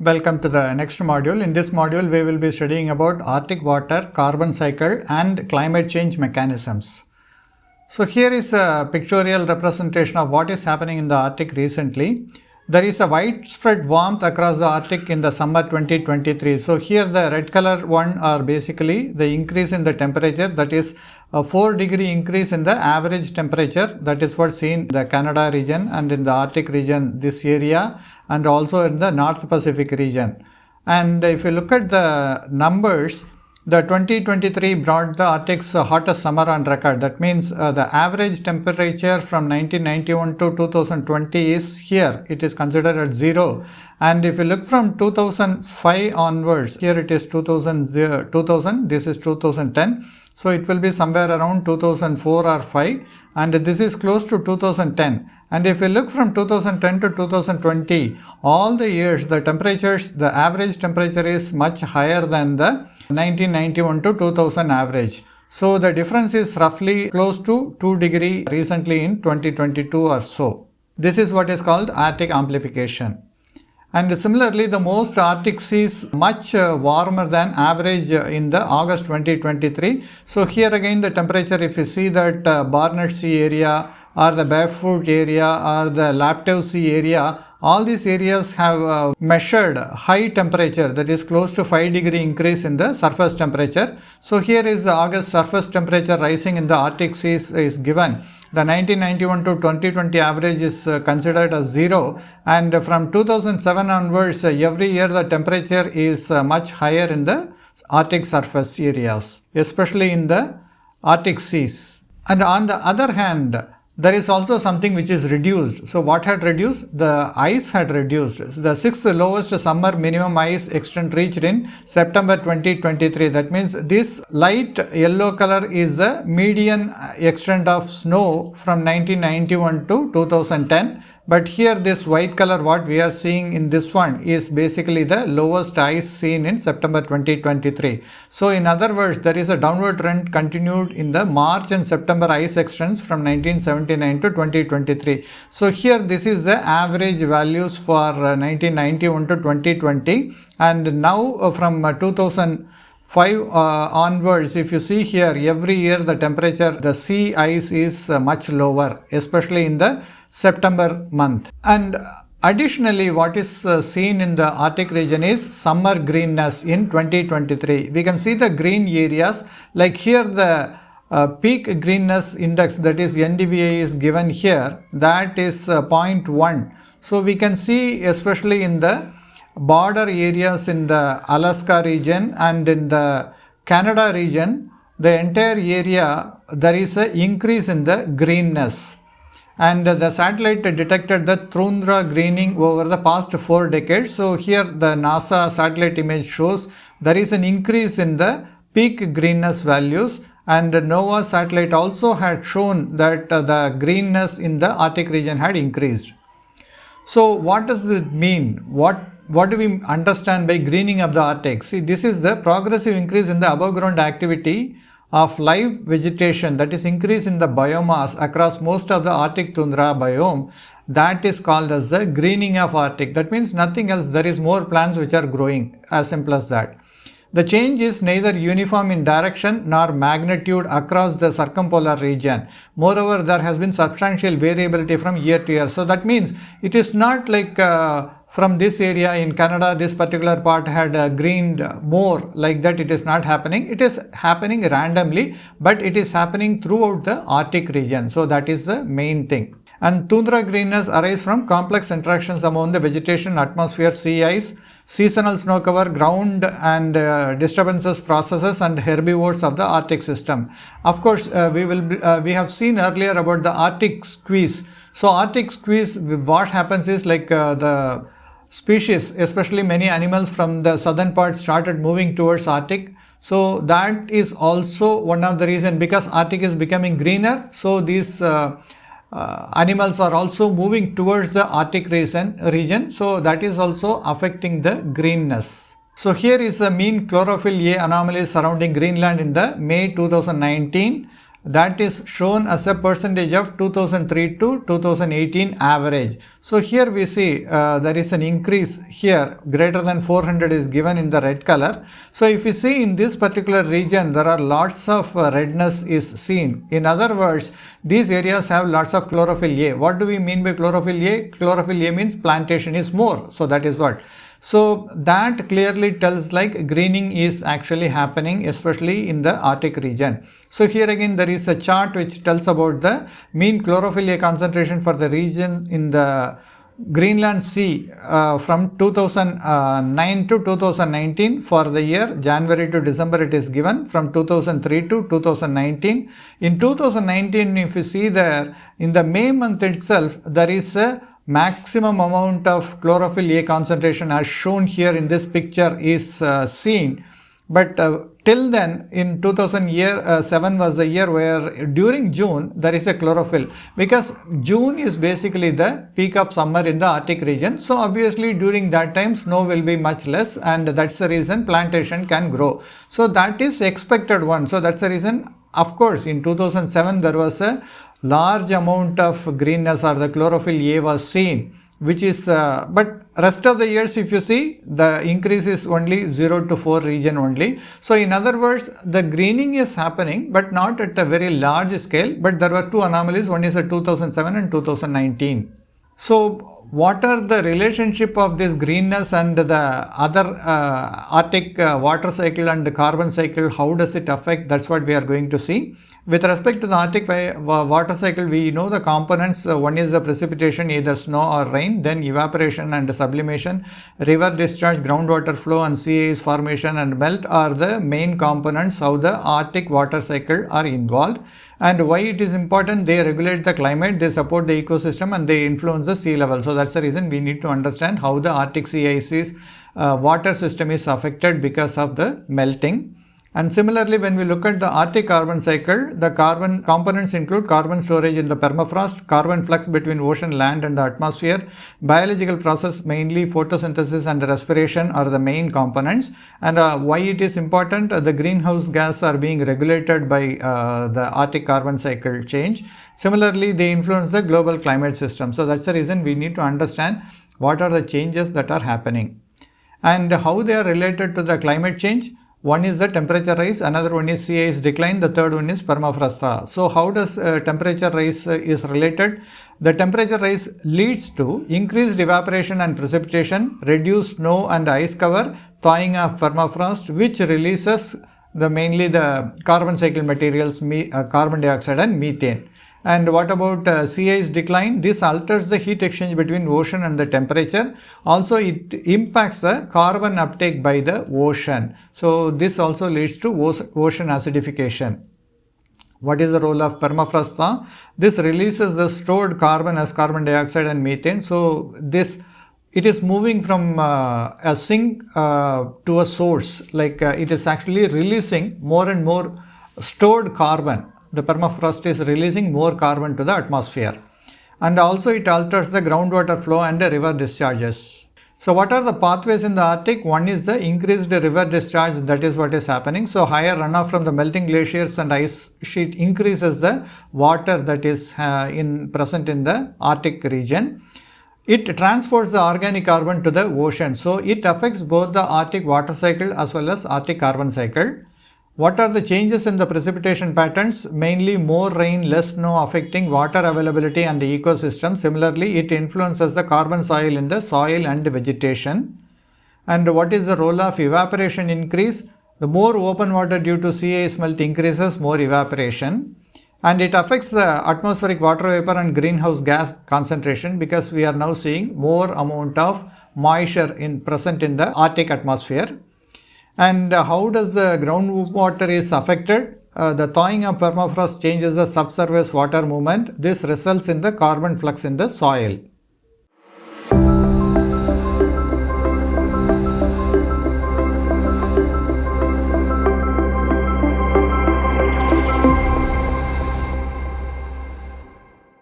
Welcome to the next module. In this module, we will be studying about Arctic water, carbon cycle and climate change mechanisms. So here is a pictorial representation of what is happening in the Arctic recently. There is a widespread warmth across the Arctic in the summer 2023. So here the red color one are basically the increase in the temperature, that is a 4-degree increase in the average temperature. That is what's seen in the Canada region and in the Arctic region, this area, and also in the North Pacific region. And if you look at the numbers, the 2023 brought the Arctic's hottest summer on record. That means the average temperature from 1991 to 2020 is here. It is considered at 0. And if you look from 2005 onwards, here it is 2000, this is 2010. So it will be somewhere around 2004 or 5. And this is close to 2010. And if you look from 2010 to 2020, all the years, the temperatures, the average temperature is much higher than the 1991 to 2000 average. So the difference is roughly close to 2 degree recently in 2022 or so. This is what is called Arctic amplification. And similarly, the most Arctic seas much warmer than average in the August 2023. So here again the temperature, if you see that Barnett Sea area or the Barefoot area or the Laptev Sea area, all these areas have measured high temperature, that is close to 5-degree increase in the surface temperature. So here is the August surface temperature rising in the Arctic seas is given. The 1991 to 2020 average is considered as 0, and from 2007 onwards, every year the temperature is much higher in the Arctic surface areas, especially in the Arctic seas. And on the other hand, there is also something which is reduced. So what had reduced? The ice had reduced. The 6th lowest summer minimum ice extent reached in September 2023. That means this light yellow color is the median extent of snow from 1991 to 2010. But here this white color what we are seeing in this one is basically the lowest ice seen in September 2023. So in other words, there is a downward trend continued in the March and September ice extents from 1979 to 2023. So here this is the average values for 1991 to 2020, and now from 2005 onwards, if you see here, every year the temperature, the sea ice is much lower, especially in the September month. And additionally, what is seen in the Arctic region is summer greenness in 2023. We can see the green areas, like here the peak greenness index, that is NDVI, is given here, that is 0.1. So we can see, especially in the border areas in the Alaska region and in the Canada region, the entire area, there is an increase in the greenness. And the satellite detected the tundra greening over the past 4 decades. So here the NASA satellite image shows there is an increase in the peak greenness values, and the NOAA satellite also had shown that the greenness in the Arctic region had increased. So what does this mean? What do we understand by greening of the Arctic? See, this is the progressive increase in the above ground activity of live vegetation, that is increase in the biomass across most of the Arctic tundra biome. That is called as the greening of Arctic. That means nothing else, there is more plants which are growing, as simple as that. The change is neither uniform in direction nor magnitude across the circumpolar region. Moreover, there has been substantial variability from year to year. So that means it is not like from this area in Canada, this particular part had greened more, like that. It is not happening. It is happening randomly, but it is happening throughout the Arctic region. So that is the main thing. And tundra greenness arises from complex interactions among the vegetation, atmosphere, sea ice, seasonal snow cover, ground and disturbances processes and herbivores of the Arctic system. Of course, we have seen earlier about the Arctic squeeze. So Arctic squeeze, what happens is like the species, especially many animals from the southern part, started moving towards Arctic. So that is also one of the reasons, because Arctic is becoming greener. So these animals are also moving towards the Arctic region. So that is also affecting the greenness. So here is a mean chlorophyll A anomaly surrounding Greenland in the May 2019. that is shown as a percentage of 2003 to 2018 average. So here we see there is an increase here, greater than 400 is given in the red color. So if you see in this particular region, there are lots of redness is seen. In other words, these areas have lots of chlorophyll A. What do we mean by chlorophyll A? Chlorophyll A means plantation is more. So that is what. So that clearly tells like greening is actually happening, especially in the Arctic region. So here again there is a chart which tells about the mean chlorophyll A concentration for the region in the Greenland Sea from 2009 to 2019 for the year January to December it is given, from 2003 to 2019. In 2019 if you see there, in the May month itself there is a maximum amount of chlorophyll A concentration as shown here in this picture is seen. But till then in 2007 was the year where during June there is a chlorophyll, because June is basically the peak of summer in the Arctic region. So obviously during that time snow will be much less, and that's the reason plantation can grow. So that is expected one. So that's the reason, of course, in 2007 there was a large amount of greenness or the chlorophyll A was seen, which is but rest of the years if you see the increase is only 0 to 4 region only. So in other words, the greening is happening but not at a very large scale, but there were two anomalies, one is 2007 and 2019. So what are the relationship of this greenness and the other Arctic water cycle and carbon cycle? How does it affect? That's what we are going to see. With respect to the Arctic water cycle, we know the components. One is the precipitation, either snow or rain, then evaporation and sublimation, river discharge, groundwater flow and sea ice formation and melt are the main components how the Arctic water cycle are involved. And why it is important? They regulate the climate, they support the ecosystem and they influence the sea level. So that's the reason we need to understand how the Arctic sea ice water system is affected because of the melting. And similarly, when we look at the Arctic carbon cycle, the carbon components include carbon storage in the permafrost, carbon flux between ocean, land and the atmosphere, biological process, mainly photosynthesis and respiration are the main components. And why it is important? The greenhouse gas are being regulated by the Arctic carbon cycle change. Similarly, they influence the global climate system. So that's the reason we need to understand what are the changes that are happening and how they are related to the climate change. One is the temperature rise, another one is sea ice decline, the third one is permafrost thaw. So how does temperature rise is related? The temperature rise leads to increased evaporation and precipitation, reduced snow and ice cover, thawing of permafrost, which releases mainly the carbon cycle materials, carbon dioxide and methane. And what about sea ice decline? This alters the heat exchange between ocean and the temperature. Also, it impacts the carbon uptake by the ocean. So, this also leads to ocean acidification. What is the role of permafrost thaw? This releases the stored carbon as carbon dioxide and methane. So, it is moving from a sink to a source, like it is actually releasing more and more stored carbon. The permafrost is releasing more carbon to the atmosphere, and also it alters the groundwater flow and the river discharges. So what are the pathways in the Arctic? One is the increased river discharge, that is what is happening. So higher runoff from the melting glaciers and ice sheet increases the water that is present in the Arctic region. It transports the organic carbon to the ocean. So it affects both the Arctic water cycle as well as Arctic carbon cycle. What are the changes in the precipitation patterns? Mainly more rain, less snow affecting water availability and the ecosystem. Similarly, it influences the carbon soil in the soil and vegetation. And what is the role of evaporation increase? The more open water due to sea ice melt increases more evaporation. And it affects the atmospheric water vapor and greenhouse gas concentration, because we are now seeing more amount of moisture present in the Arctic atmosphere. And how does the groundwater is affected? The thawing of permafrost changes the subsurface water movement. This results in the carbon flux in the soil.